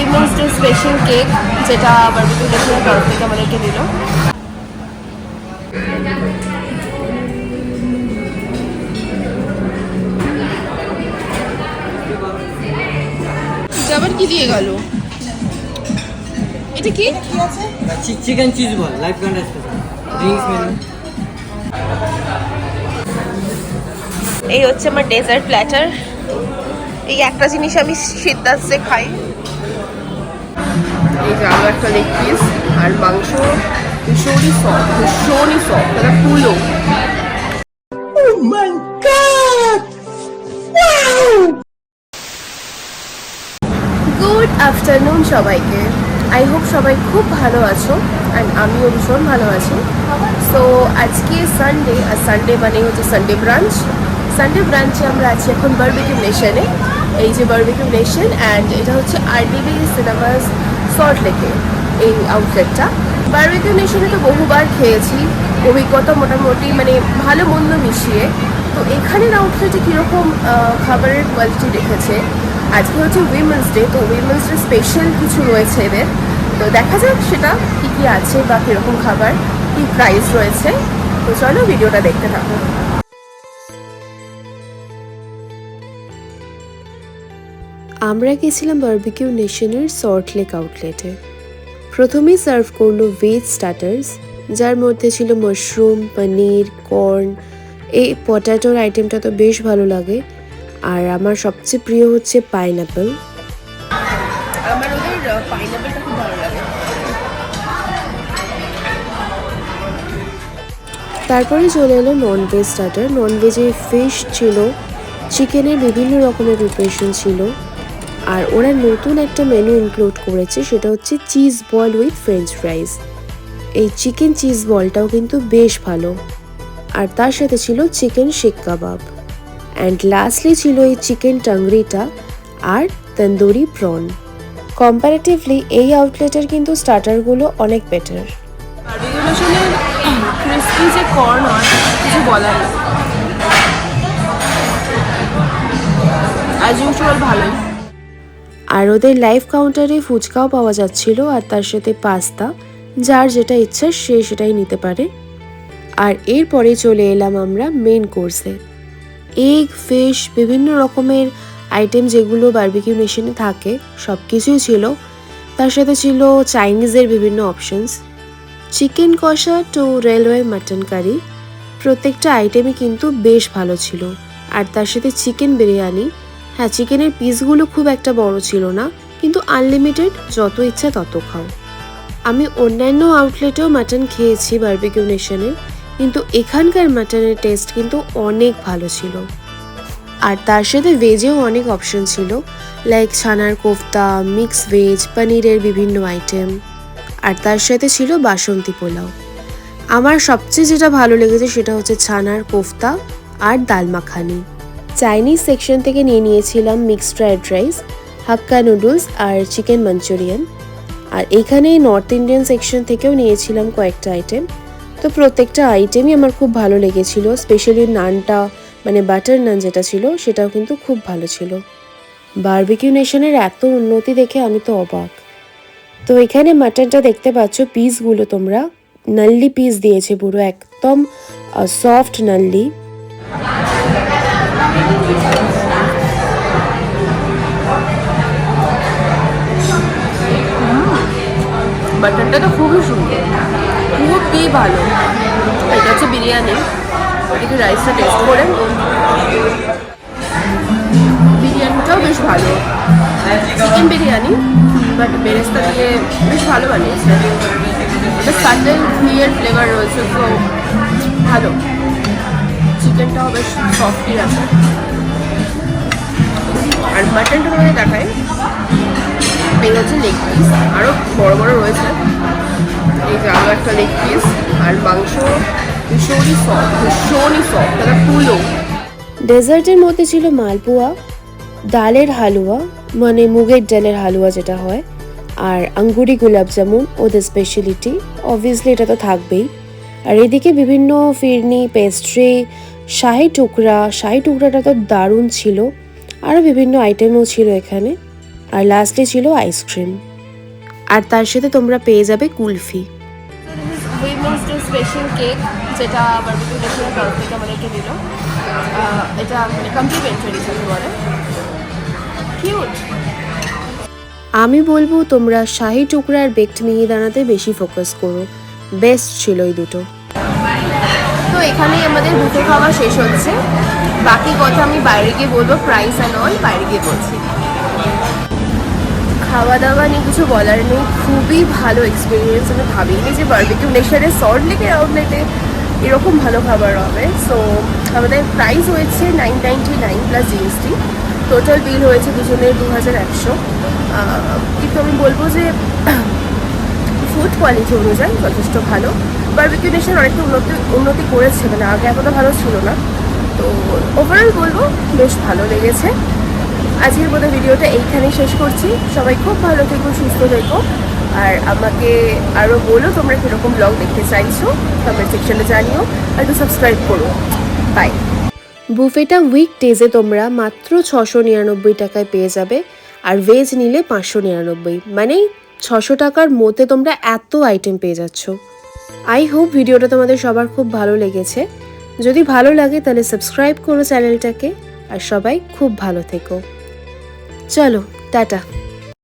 Women's day special cake, যেটা barbecue নেশনের তরফ থেকে আমাদেরকে দিল। আবার কি দিয়ে গেল? এটা কি? Chicken cheese ball, life brand special drinks menu. এই হচ্ছে আমার ডেজার্ট প্ল্যাটার। এই একটা জিনিস আমি সিদ্ধার্থে খাই। এই যে আরো একটা লেগ পিস আর মাংস, ভীষণই সফট, ভীষণই সফট, এটা পুলো। গুড আফটারনুন সবাইকে। আই হোপ সবাই খুব ভালো আছো, অ্যান্ড আমিও ভীষণ ভালো আছি। সো আজকে সানডে, আর সানডে মানে হচ্ছে সানডে ব্রাঞ্চ। সানডে ব্রাঞ্চে আমরা আছি এখন বারবিকিউ নেশনে। এই যে বারবিকিউ নেশন, অ্যান্ড এটা হচ্ছে আরডিবি সিনেমাস সল্ট লেকে এই আউটলেটটা। বারবিকিউ নেশনে তো বহুবার খেয়েছি, অভিজ্ঞতা মোটামুটি মানে ভালো মন্দ মিশিয়ে। তো এখানের আউটলেটে কীরকম খাবারের কোয়ালিটি রেখেছে। আজকে হচ্ছে উইমেন্স ডে, তো উইমেন্স ডে স্পেশাল কিছু রয়েছে এদের। তো দেখা যাক সেটা কী কী আছে বা কীরকম খাবার, কী প্রাইস রয়েছে। তো চলো ভিডিওটা দেখতে থাকো। আমরা গেছিলাম বারবিকিউ নেশনের সল্ট লেক আউটলেটে। প্রথমেই সার্ভ করলো ভেজ স্টার্টার্স, যার মধ্যে ছিল মাশরুম, পনির, কর্ন। এই পটাটোর আইটেমটা তো বেশ ভালো লাগে, আর আমার সবচেয়ে প্রিয় হচ্ছে পাইনঅ্যাপল। আমার ওদের পাইনঅ্যাপলটা খুব ভালো লাগে। তারপরে চলে এলো ননভেজ স্টার্টার। ননভেজে ফিশ ছিল, চিকেনের বিভিন্ন রকমের প্রিপারেশন ছিল, আর ওরা নতুন একটা মেনু ইনক্লুড করেছে, সেটা হচ্ছে চিজ বল উইথ ফ্রেঞ্চ ফ্রাইজ। এই চিকেন চিজ বলটাও কিন্তু বেশ ভালো, আর তার সাথে ছিল চিকেন শিক কাবাব, অ্যান্ড লাস্টলি ছিল এই চিকেন টাংরিটা আর তন্দুরি প্রন। কম্পারেটিভলি এই আউটলেটের কিন্তু স্টার্টারগুলো অনেক বেটার। বারবিকিউ নেশনের ক্রিস্পি যে কর্ন হয়, কিছু বলার নেই। অ্যাজ ইউজুয়াল ভালোই। আর ওদের লাইভ কাউন্টারে ফুচকাও পাওয়া যাচ্ছিল, আর তার সাথে পাস্তা। যার যেটা ইচ্ছা সে সেটাই নিতে পারে। আর এরপরে চলে এলাম আমরা মেন কোর্সে। এগ, ফিশ, বিভিন্ন রকমের আইটেম যেগুলো বারবিকিউ নেশনে থাকে সব কিছুই ছিল। তার সাথে ছিল চাইনিজের বিভিন্ন অপশনস, চিকেন কষা টু রেলওয়ে মাটন কারি। প্রত্যেকটা আইটেমই কিন্তু বেশ ভালো ছিল। আর তার সাথে চিকেন বিরিয়ানি। হ্যাঁ, চিকেনের পিসগুলো খুব একটা বড় ছিল না, কিন্তু আনলিমিটেড, যত ইচ্ছা তত খাও। আমি অন্যান্য আউটলেটেও মাটন খেয়েছি বারবিকিউ নেশনের, কিন্তু এখানকার মাটনের টেস্ট কিন্তু অনেক ভালো ছিল। আর তার সাথে ভেজেও অনেক অপশন ছিল, লাইক ছানার কোফতা, মিক্স ভেজ, পনিরের বিভিন্ন আইটেম। আর তার সাথে ছিল বাসন্তী পোলাও। আমার সবচেয়ে যেটা ভালো লেগেছে সেটা হচ্ছে ছানার কোফতা আর ডাল মাখানি। চাইনিজ সেকশন থেকে নিয়ে নিয়েছিলাম মিক্সড ফ্রাইড রাইস, হাক্কা নুডলস আর চিকেন মাঞ্চুরিয়ান। আর এখানে নর্থ ইন্ডিয়ান সেকশন থেকেও নিয়েছিলাম কয়েকটা আইটেম। তো প্রত্যেকটা আইটেমই আমার খুব ভালো লেগেছিল। স্পেশালি নানটা, মানে বাটার নান যেটা ছিল, সেটাও কিন্তু খুব ভালো ছিল। বারবিকিউ নেশনের এত উন্নতি দেখে আমি তো অবাক। তো এখানে মাটনটা দেখতে পাচ্ছ, পিসগুলো তোমরা নাল্লি পিস দিয়েছে, পুরো একদম সফট নাল্লি। বাটারটা তো খুবই সুন্দর, খুবই ভালো। এটা হচ্ছে বিরিয়ানি, একটু রাইসটা টেস্ট করে। বিরিয়ানিটাও বেশ ভালো, চিকেন বিরিয়ানি, বাট বেরেস্তা দিয়ে বেশ ভালো বানিয়েছে। একটা সাটেল ঘিয়ের ফ্লেভার রয়েছে, তো ভালো। চিকেনটাও বেশ সফটই আছে। আর মাটনটা তোমাকে দেখায়, এই হচ্ছে লেগ পিস, আরও বড় বড় রয়েছে। এই যে আরও একটা লেগ পিস আর মাংস, ভীষণই সফট, ভীষণই সফট, এটা পুলো। ডেজার্টের মধ্যে ছিল মালপোয়া, ডালের হালুয়া, মানে মুগের ডালের হালুয়া যেটা হয়, আর আঙ্গুরি গোলাপ জামুন ওদের স্পেশালিটি। অবভিয়াসলি এটা তো থাকবেই। আর এদিকে বিভিন্ন ফিরনি, পেস্ট্রি, শাহি টুকরাটা তো দারুণ ছিল। আরও বিভিন্ন আইটেমও ছিল এখানে। আর লাস্টে ছিল আইসক্রিম, আর তার সাথে তোমরা পেয়ে যাবে kulfi. Women's day special cake, যেটা বারবিকিউ নেশনের তরফ থেকে আমাদেরকে দিল। এটা মানে কমপ্লিমেন্টারি যাকে বলে, কিউট। আমি বলবো তোমরা শাহি টুকরা আর বেকড মিহিদানাতে বেশি ফোকাস করো, বেস্ট ছিল এই দুটো। তো এখানেই আমাদের বুফে খাওয়া শেষ হচ্ছে। বাকি কথা আমি বাইরে গিয়ে বলবো, প্রাইস অ্যান্ড অল বাইরে গিয়ে বলছি। খাওয়া দাওয়া নিয়ে কিছু বলার নেই, খুবই ভালো এক্সপিরিয়েন্স। আমি ভাবিনি যে বারবিকিউ নেশনের সল্ট লেকের আউটলেটে এরকম ভালো খাবার হবে। সো আমাদের প্রাইস হয়েছে 999 প্লাস জিএসটি। টোটাল বিল হয়েছে দুজনের 2100। কিন্তু আমি বলবো যে ফুড কোয়ালিটি অনুযায়ী যথেষ্ট ভালো। বারবিকিউ নেশন অনেকটা উন্নতি করেছে, মানে আগে এতটা ভালো ছিল না। তো ওভারঅল বলবো বেশ ভালো লেগেছে। আজকের মতো ভিডিওটা এইখানেই শেষ করছি। সবাই খুব ভালো থেকো, সুস্থ থেকো, আর আমাকে আরও বলো তোমরা কীরকম ব্লগ দেখতে চাইছো, কমেন্ট সেকশনে জানিও, আর একটু সাবস্ক্রাইব করো। বাই। বুফেটা উইকডেজে তোমরা মাত্র 699 টাকায় পেয়ে যাবে, আর ভেজ নিলে 599, মানে 600 টাকার মধ্যে তোমরা এত আইটেম পেয়ে যাচ্ছ। আই হোপ ভিডিওটা তোমাদের সবার খুব ভালো লেগেছে। যদি ভালো লাগে তাহলে সাবস্ক্রাইব করো চ্যানেলটাকে, আর সবাই খুব ভালো থেকো। চলো টাটা।